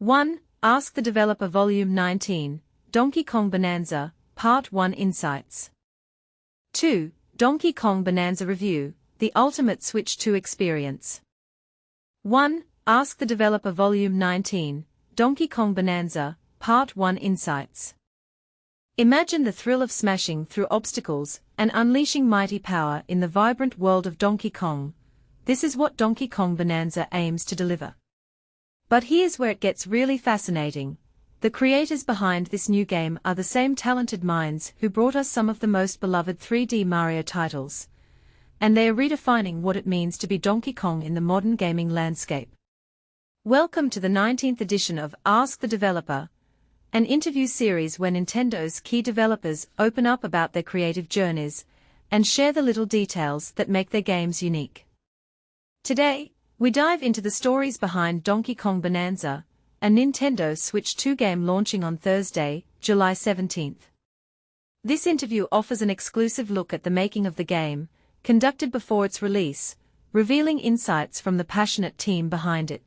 1. Ask the Developer Volume 19, Donkey Kong Bananza, Part 1 Insights. 2. Donkey Kong Bananza Review, the Ultimate Switch 2 Experience. 1. Ask the Developer Volume 19, Donkey Kong Bananza, Part 1 Insights. Imagine the thrill of smashing through obstacles and unleashing mighty power in the vibrant world of Donkey Kong. This is what Donkey Kong Bananza aims to deliver. But here's where it gets really fascinating. The creators behind this new game are the same talented minds who brought us some of the most beloved 3D Mario titles. And they are redefining what it means to be Donkey Kong in the modern gaming landscape. Welcome to the 19th edition of Ask the Developer, an interview series where Nintendo's key developers open up about their creative journeys and share the little details that make their games unique. Today, we dive into the stories behind Donkey Kong Bananza, a Nintendo Switch 2 game launching on Thursday, July 17th. This interview offers an exclusive look at the making of the game, conducted before its release, revealing insights from the passionate team behind it.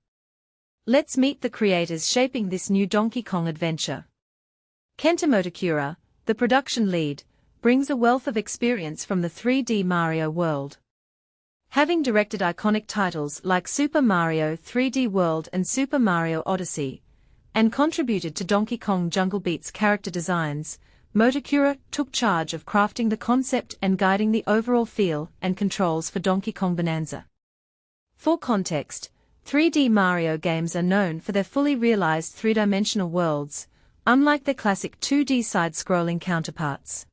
Let's meet the creators shaping this new Donkey Kong adventure. Kenta Motokura, the production lead, brings a wealth of experience from the 3D Mario world. Having directed iconic titles like Super Mario 3D World and Super Mario Odyssey, and contributed to Donkey Kong Jungle Beat's character designs, Motokura took charge of crafting the concept and guiding the overall feel and controls for Donkey Kong Bananza. For context, 3D Mario games are known for their fully realized three-dimensional worlds, unlike their classic 2D side-scrolling counterparts.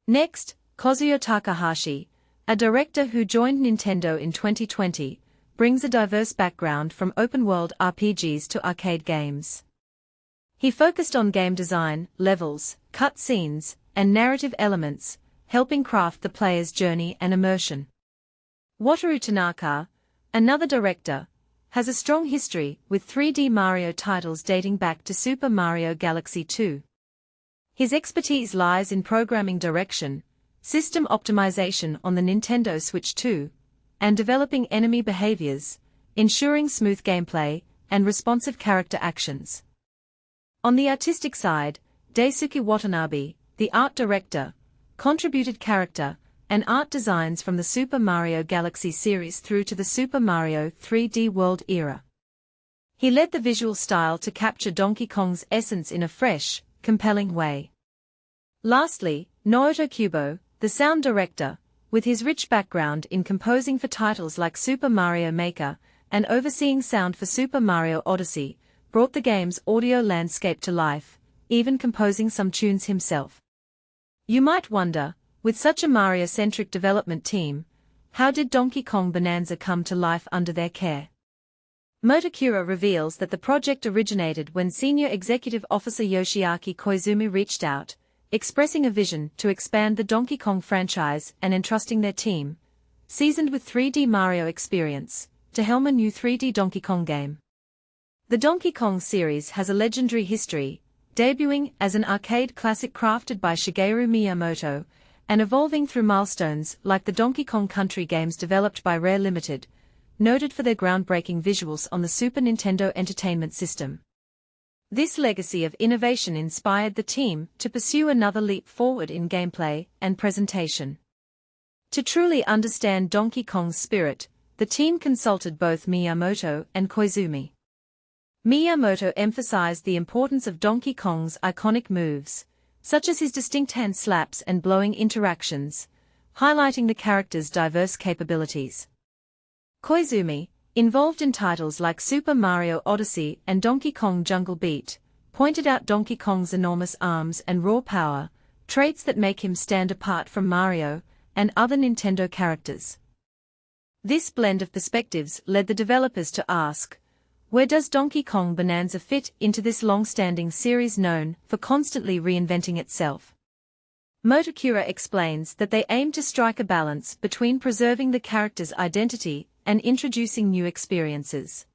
Next, Kazuya Takahashi, a director who joined Nintendo in 2020, brings a diverse background from open-world RPGs to arcade games. He focused on game design, levels, cutscenes, and narrative elements, helping craft the player's journey and immersion. Wataru Tanaka, another director, has a strong history with 3D Mario titles dating back to Super Mario Galaxy 2. His expertise lies in programming direction, system optimization on the Nintendo Switch 2, and developing enemy behaviors, ensuring smooth gameplay and responsive character actions. On the artistic side, Daisuke Watanabe, the art director, contributed character and art designs from the Super Mario Galaxy series through to the Super Mario 3D World era. He led the visual style to capture Donkey Kong's essence in a fresh, compelling way. Lastly, Naoto Kubo, the sound director, with his rich background in composing for titles like Super Mario Maker and overseeing sound for Super Mario Odyssey, brought the game's audio landscape to life, even composing some tunes himself. You might wonder, with such a Mario-centric development team, how did Donkey Kong Bananza come to life under their care? Motokura reveals that the project originated when Senior Executive Officer Yoshiaki Koizumi reached out, expressing a vision to expand the Donkey Kong franchise and entrusting their team, seasoned with 3D Mario experience, to helm a new 3D Donkey Kong game. The Donkey Kong series has a legendary history, debuting as an arcade classic crafted by Shigeru Miyamoto, and evolving through milestones like the Donkey Kong Country games developed by Rare Limited, noted for their groundbreaking visuals on the Super Nintendo Entertainment System. This legacy of innovation inspired the team to pursue another leap forward in gameplay and presentation. To truly understand Donkey Kong's spirit, the team consulted both Miyamoto and Koizumi. Miyamoto emphasized the importance of Donkey Kong's iconic moves, such as his distinct hand slaps and blowing interactions, highlighting the character's diverse capabilities. Koizumi, involved in titles like Super Mario Odyssey and Donkey Kong Jungle Beat, pointed out Donkey Kong's enormous arms and raw power, traits that make him stand apart from Mario and other Nintendo characters. This blend of perspectives led the developers to ask, where does Donkey Kong Bananza fit into this long-standing series known for constantly reinventing itself? Motokura explains that they aim to strike a balance between preserving the character's identity and introducing new experiences.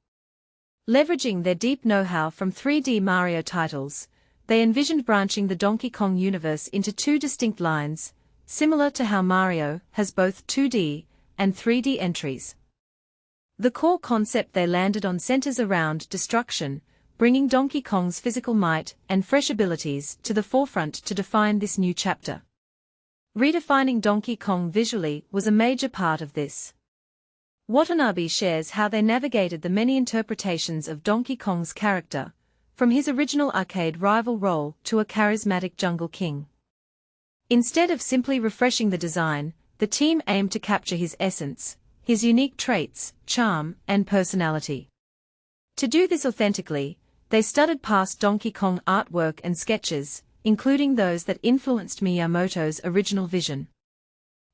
Leveraging their deep know-how from 3D Mario titles, they envisioned branching the Donkey Kong universe into two distinct lines, similar to how Mario has both 2D and 3D entries. The core concept they landed on centers around destruction, bringing Donkey Kong's physical might and fresh abilities to the forefront to define this new chapter. Redefining Donkey Kong visually was a major part of this. Watanabe shares how they navigated the many interpretations of Donkey Kong's character, from his original arcade rival role to a charismatic jungle king. Instead of simply refreshing the design, the team aimed to capture his essence, his unique traits, charm, and personality. To do this authentically, they studied past Donkey Kong artwork and sketches, including those that influenced Miyamoto's original vision.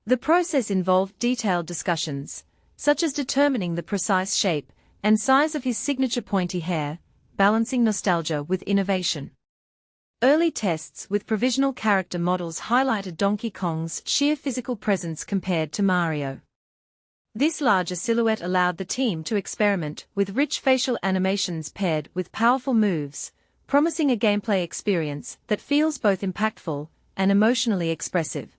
The process involved detailed discussions, such as determining the precise shape and size of his signature pointy hair, balancing nostalgia with innovation. Early tests with provisional character models highlighted Donkey Kong's sheer physical presence compared to Mario. This larger silhouette allowed the team to experiment with rich facial animations paired with powerful moves, promising a gameplay experience that feels both impactful and emotionally expressive.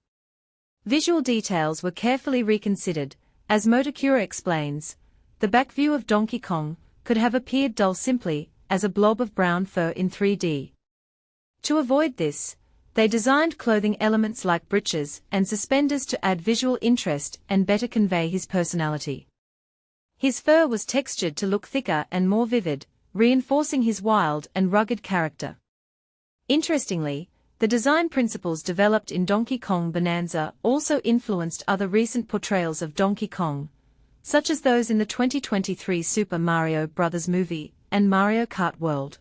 Visual details were carefully reconsidered. As Motokura explains, the back view of Donkey Kong could have appeared dull simply as a blob of brown fur in 3D. To avoid this, they designed clothing elements like breeches and suspenders to add visual interest and better convey his personality. His fur was textured to look thicker and more vivid, reinforcing his wild and rugged character. Interestingly, the design principles developed in Donkey Kong Bananza also influenced other recent portrayals of Donkey Kong, such as those in the 2023 Super Mario Bros. Movie and Mario Kart World.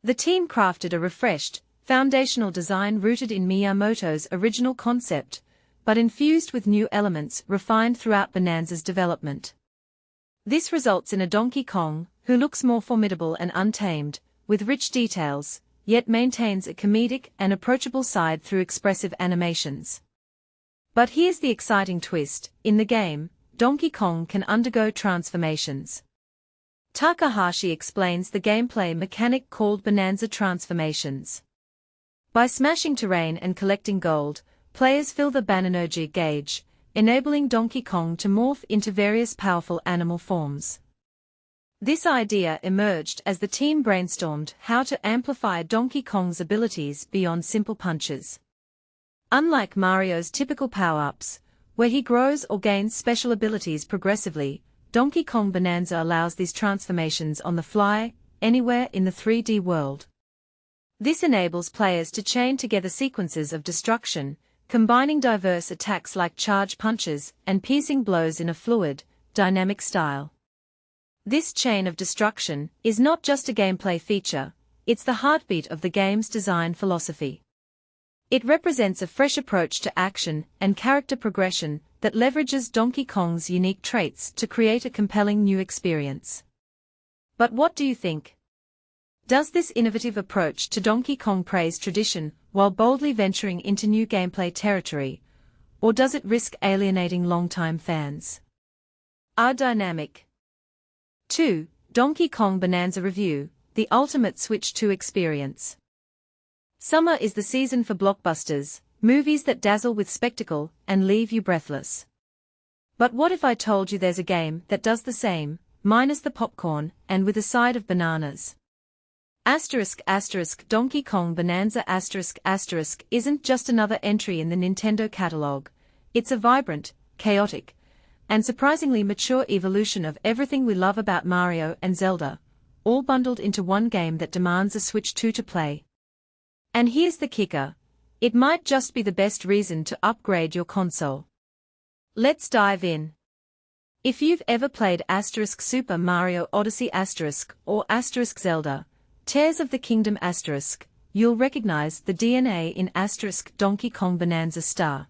The team crafted a refreshed, foundational design rooted in Miyamoto's original concept, but infused with new elements refined throughout Bananza's development. This results in a Donkey Kong who looks more formidable and untamed, with rich details, yet maintains a comedic and approachable side through expressive animations. But here's the exciting twist: in the game, Donkey Kong can undergo transformations. Takahashi explains the gameplay mechanic called Bananza transformations. By smashing terrain and collecting gold, players fill the Banenergy gauge, enabling Donkey Kong to morph into various powerful animal forms. This idea emerged as the team brainstormed how to amplify Donkey Kong's abilities beyond simple punches. Unlike Mario's typical power-ups, where he grows or gains special abilities progressively, Donkey Kong Bananza allows these transformations on the fly, anywhere in the 3D world. This enables players to chain together sequences of destruction, combining diverse attacks like charge punches and piercing blows in a fluid, dynamic style. This chain of destruction is not just a gameplay feature, it's the heartbeat of the game's design philosophy. It represents a fresh approach to action and character progression that leverages Donkey Kong's unique traits to create a compelling new experience. But what do you think? Does this innovative approach to Donkey Kong praise tradition while boldly venturing into new gameplay territory, or does it risk alienating longtime fans? Our dynamic 2. Donkey Kong Bananza Review, the ultimate Switch 2 experience. Summer is the season for blockbusters, movies that dazzle with spectacle and leave you breathless. But what if I told you there's a game that does the same, minus the popcorn, and with a side of bananas? Donkey Kong Bananza isn't just another entry in the Nintendo catalog. It's a vibrant, chaotic, and surprisingly mature evolution of everything we love about Mario and Zelda, all bundled into one game that demands a Switch 2 to play. And here's the kicker: it might just be the best reason to upgrade your console. Let's dive in. If you've ever played Super Mario Odyssey or Zelda, Tears of the Kingdom you'll recognize the DNA in Donkey Kong Bananza Star.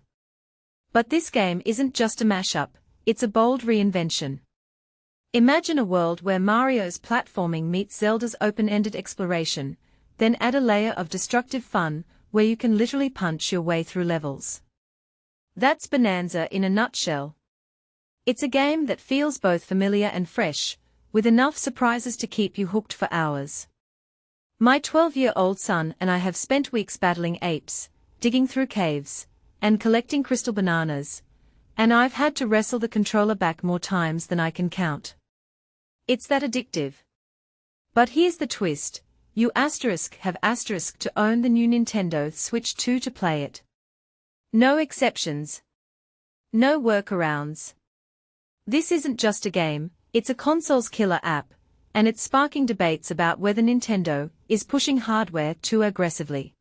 But this game isn't just a mashup, it's a bold reinvention. Imagine a world where Mario's platforming meets Zelda's open-ended exploration, then add a layer of destructive fun, where you can literally punch your way through levels. That's Bananza in a nutshell. It's a game that feels both familiar and fresh, with enough surprises to keep you hooked for hours. My 12-year-old son and I have spent weeks battling apes, digging through caves, and collecting crystal bananas, and I've had to wrestle the controller back more times than I can count. It's that addictive. But here's the twist, you have to own the new Nintendo Switch 2 to play it. No exceptions. No workarounds. This isn't just a game, it's a console's killer app, and it's sparking debates about whether Nintendo is pushing hardware too aggressively.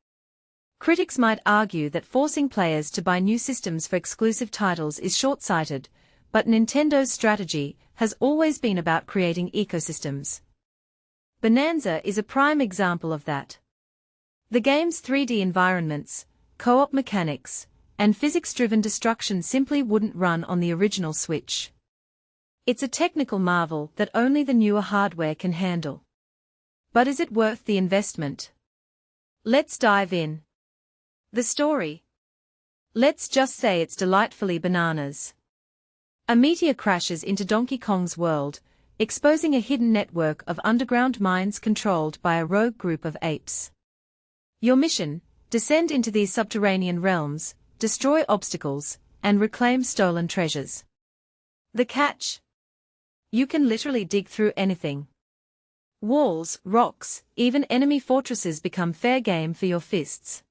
Critics might argue that forcing players to buy new systems for exclusive titles is short-sighted, but Nintendo's strategy has always been about creating ecosystems. Bananza is a prime example of that. The game's 3D environments, co-op mechanics, and physics-driven destruction simply wouldn't run on the original Switch. It's a technical marvel that only the newer hardware can handle. But is it worth the investment? Let's dive in. The story. Let's just say it's delightfully bananas. A meteor crashes into Donkey Kong's world, exposing a hidden network of underground mines controlled by a rogue group of apes. Your mission: descend into these subterranean realms, destroy obstacles, and reclaim stolen treasures. The catch? You can literally dig through anything. Walls, rocks, even enemy fortresses become fair game for your fists.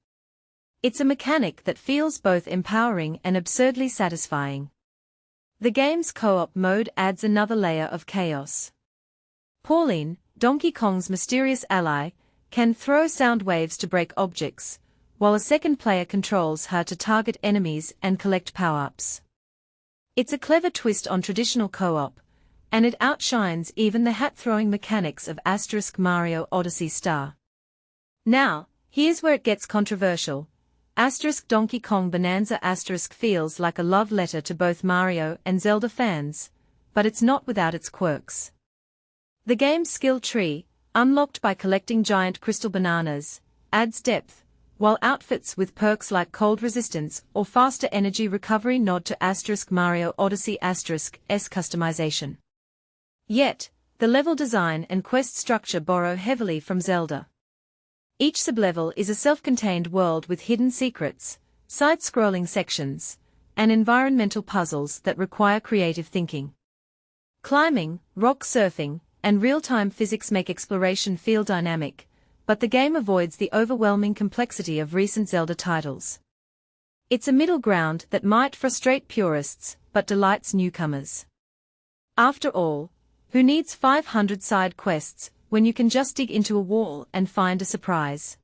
It's a mechanic that feels both empowering and absurdly satisfying. The game's co-op mode adds another layer of chaos. Pauline, Donkey Kong's mysterious ally, can throw sound waves to break objects, while a second player controls her to target enemies and collect power-ups. It's a clever twist on traditional co-op, and it outshines even the hat-throwing mechanics of Mario Odyssey Star. Now, here's where it gets controversial. Donkey Kong Bananza feels like a love letter to both Mario and Zelda fans, but it's not without its quirks. The game's skill tree, unlocked by collecting giant crystal bananas, adds depth, while outfits with perks like cold resistance or faster energy recovery nod to Mario Odyssey S customization. Yet, the level design and quest structure borrow heavily from Zelda. Each sublevel is a self-contained world with hidden secrets, side-scrolling sections, and environmental puzzles that require creative thinking. Climbing, rock surfing, and real-time physics make exploration feel dynamic, but the game avoids the overwhelming complexity of recent Zelda titles. It's a middle ground that might frustrate purists, but delights newcomers. After all, who needs 500 side quests when you can just dig into a wall and find a surprise?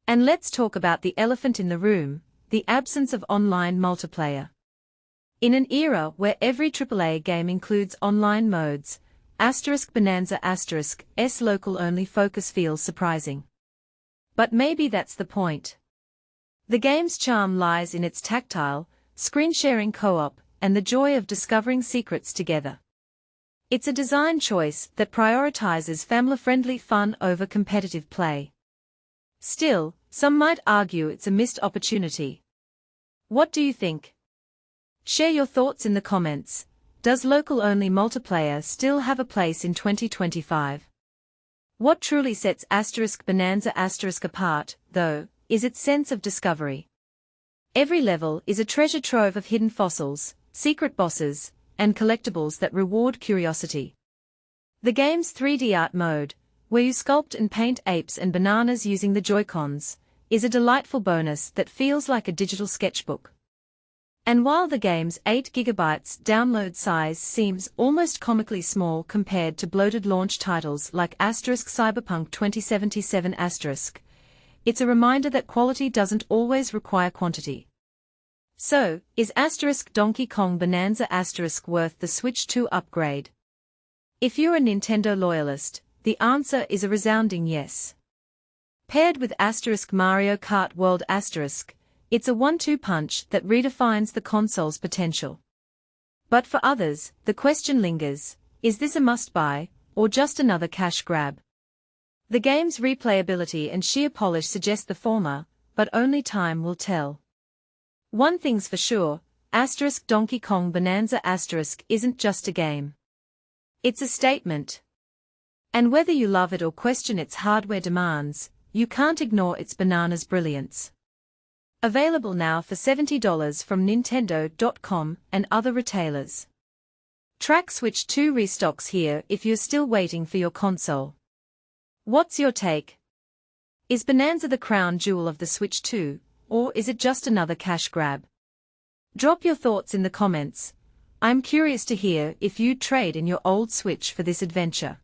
And let's talk about the elephant in the room, the absence of online multiplayer. In an era where every AAA game includes online modes, Bananza S local-only focus feels surprising. But maybe that's the point. The game's charm lies in its tactile, screen-sharing co-op, and the joy of discovering secrets together. It's a design choice that prioritizes family-friendly fun over competitive play. Still, some might argue it's a missed opportunity. What do you think? Share your thoughts in the comments. Does local-only multiplayer still have a place in 2025? What truly sets Bananza apart, though, is its sense of discovery. Every level is a treasure trove of hidden fossils, secret bosses, and collectibles that reward curiosity. The game's 3D art mode, where you sculpt and paint apes and bananas using the Joy-Cons, is a delightful bonus that feels like a digital sketchbook. And while the game's 8 GB download size seems almost comically small compared to bloated launch titles like Cyberpunk 2077 *, it's a reminder that quality doesn't always require quantity. So, is Donkey Kong Bananza worth the Switch 2 upgrade? If you're a Nintendo loyalist, the answer is a resounding yes. Paired with Mario Kart World *, it's a 1-2 punch that redefines the console's potential. But for others, the question lingers, is this a must-buy, or just another cash grab? The game's replayability and sheer polish suggest the former, but only time will tell. One thing's for sure, Donkey Kong Bananza isn't just a game. It's a statement. And whether you love it or question its hardware demands, you can't ignore its bananas brilliance. Available now for $70 from Nintendo.com and other retailers. Track Switch 2 restocks here if you're still waiting for your console. What's your take? Is Bananza the crown jewel of the Switch 2, or is it just another cash grab? Drop your thoughts in the comments. I'm curious to hear if you'd trade in your old Switch for this adventure.